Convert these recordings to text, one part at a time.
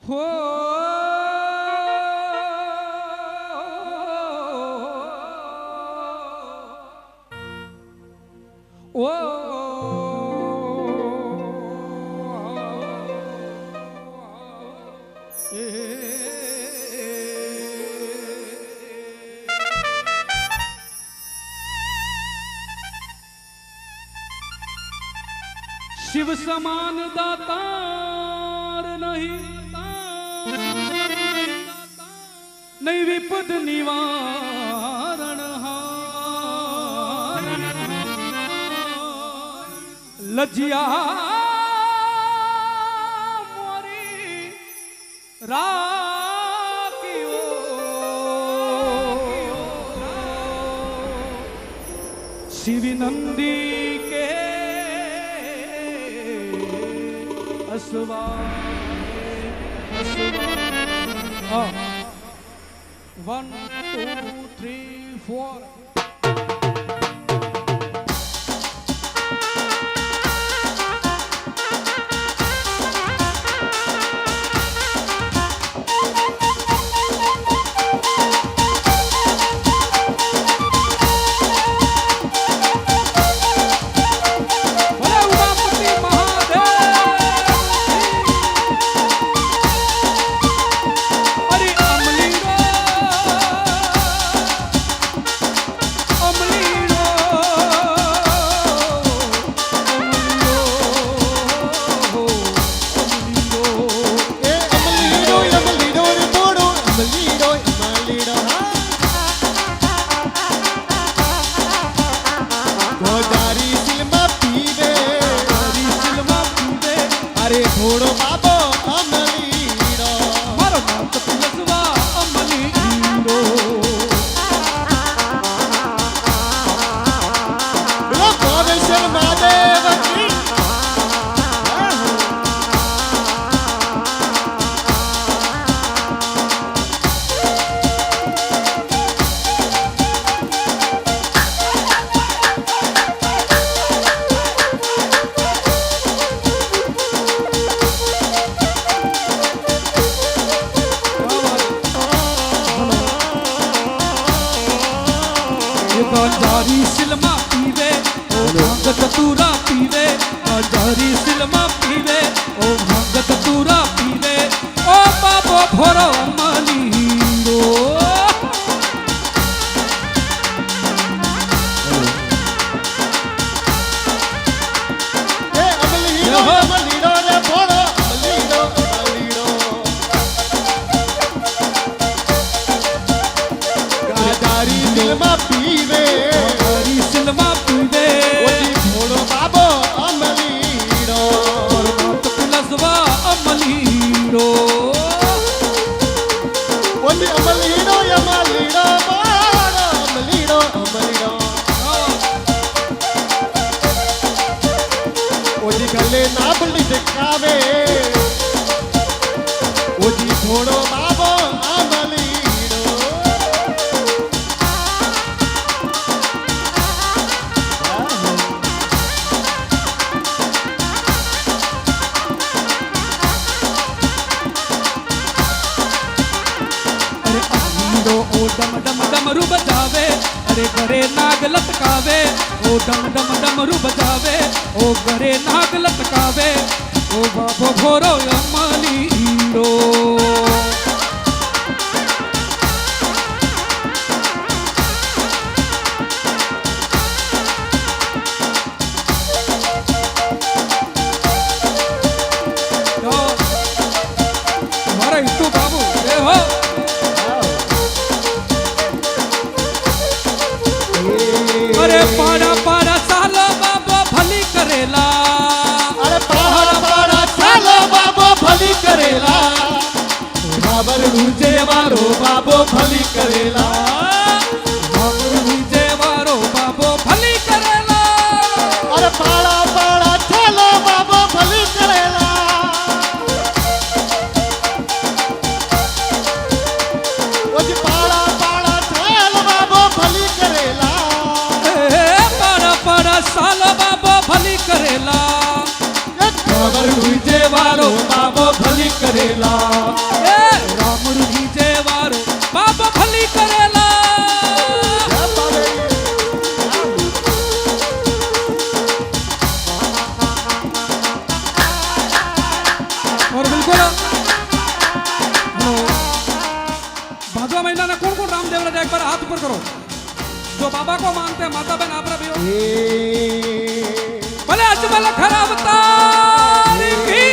હો ઓ शिव समान दातार नहीं विपद निवारण लजिया मोरी राखियो शिव नंदी के असवा वन टू थ्री फोर થોડો બાબો અમલીડો મારો નામ તો તુલસવા અમલીડો લો કોવેશ્વર મહાદેવ કી गंजारी सिलमा पीवे ओ भांग कतूरा पीवे गंजारी सिलमा पीवे ओ भांग कतूरा पीवे ओ बाबो भोरो अमलीडो એ અમલીડો અમલીડો રે ભોળો અમલીડો અમલીડો ગાજારી દિલમાં પીવે गंजारी सिलमा पीवे ઓજી ભોળો બાબો અમલીડો मारो नाम तो तुलसवा अमलीडो ઓજી અમલીડો અમલીડો ભોળો અમલીડો અમલીડો ઓજી ગલે નાબલી દેખાવે ઓજી ભોળો બાબો અમલીડો अरे अमलीडो ओ डम डम डमरू बजावे अरे गरे नाग लटकावे ओ डम डम डमरू बजावे ओ गरे नाग लटकावे ओ बाबो भोरो अमलीडो हमारा इट्टू बाबू ए हो अरे पाड़ा पाड़ा सालो बाबो भली करेला અરે પહાડ પહાડ ચાલો બાબો ભલી કરેલા બાબર રૂજે મારો બાબો ભલી કરેલા વિજય વારો બાબો ભલી કરેલા અરે પાડા પાડા ચાલો બાબો ભલી કરેલા ઓજી પાડા પાડા ચાલો બાબો ભલી કરેલા ए पाड़ा पाड़ा सालो बाबो भली करेला બાબર રૂજે મારો બાબો ભલી કરેલા એ રામુરડી જેવારો બાબો ભલી કરેલા और बिल्कुल भादवा महीना में कौन कौन रामदेव राजा एक बार हाथ ऊपर करो जो बाबा को मानते हैं माता बहन आप भी हो भले अजमल खराब तारीखी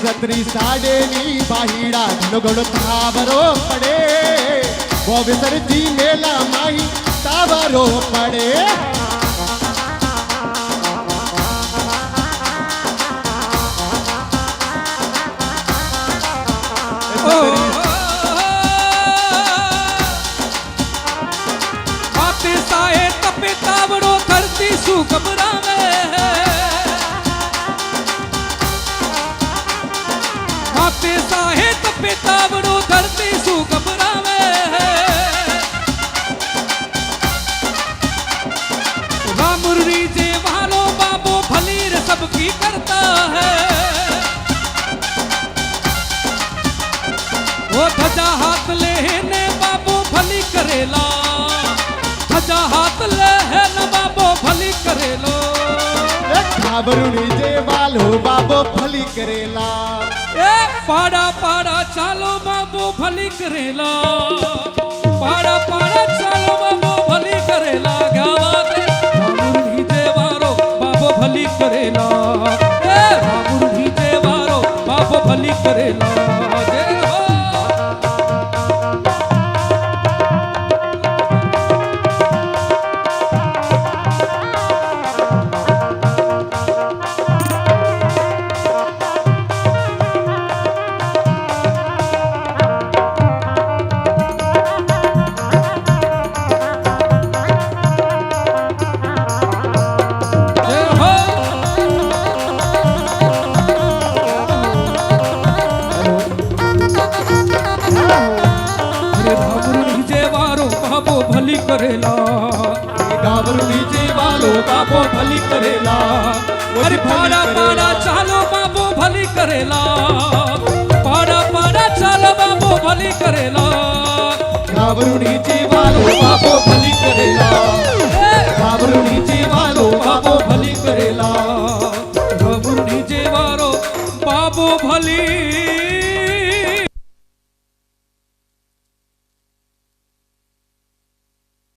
છત્રી સાડેની બાહીડા ઘણો ઘણો તાવરો પડે ગોવિંદજી મેલા માહી તાવરો પડે बाते साए तपे तावड़ो धरती सु घबरावे बाते साए तपे तावड़ो धरती सु घबरावे रामुरड़ी जे वालो बाबो भलीर सबकी करता है वो धजा हाथ लेने बाबो भली करेला धजा हाथ लेने बाबो भली करेलो ગાભરુડી જે વાલો બાબો ભલી કરેલા ए पाड़ा पाड़ा चालो बाबो भली करेला पाड़ा पाड़ा चालो बाबो भली करेला गावाते रामुरड़ी देवारो बाबो भली करेला ए रामुरड़ी देवारो बाबो भली करेला जय हो जय हो अरे रामुरड़ी जेवारो बाबो भली करेला रामुरड़ी जेवारो बाबो भली करेला अरे पाड़ा पाड़ा चालो बाबो भली करेला पाड़ा पाड़ा चालो बाबो भली करेला रामुरड़ी जेवारो बाबो भली करेला रामुरड़ी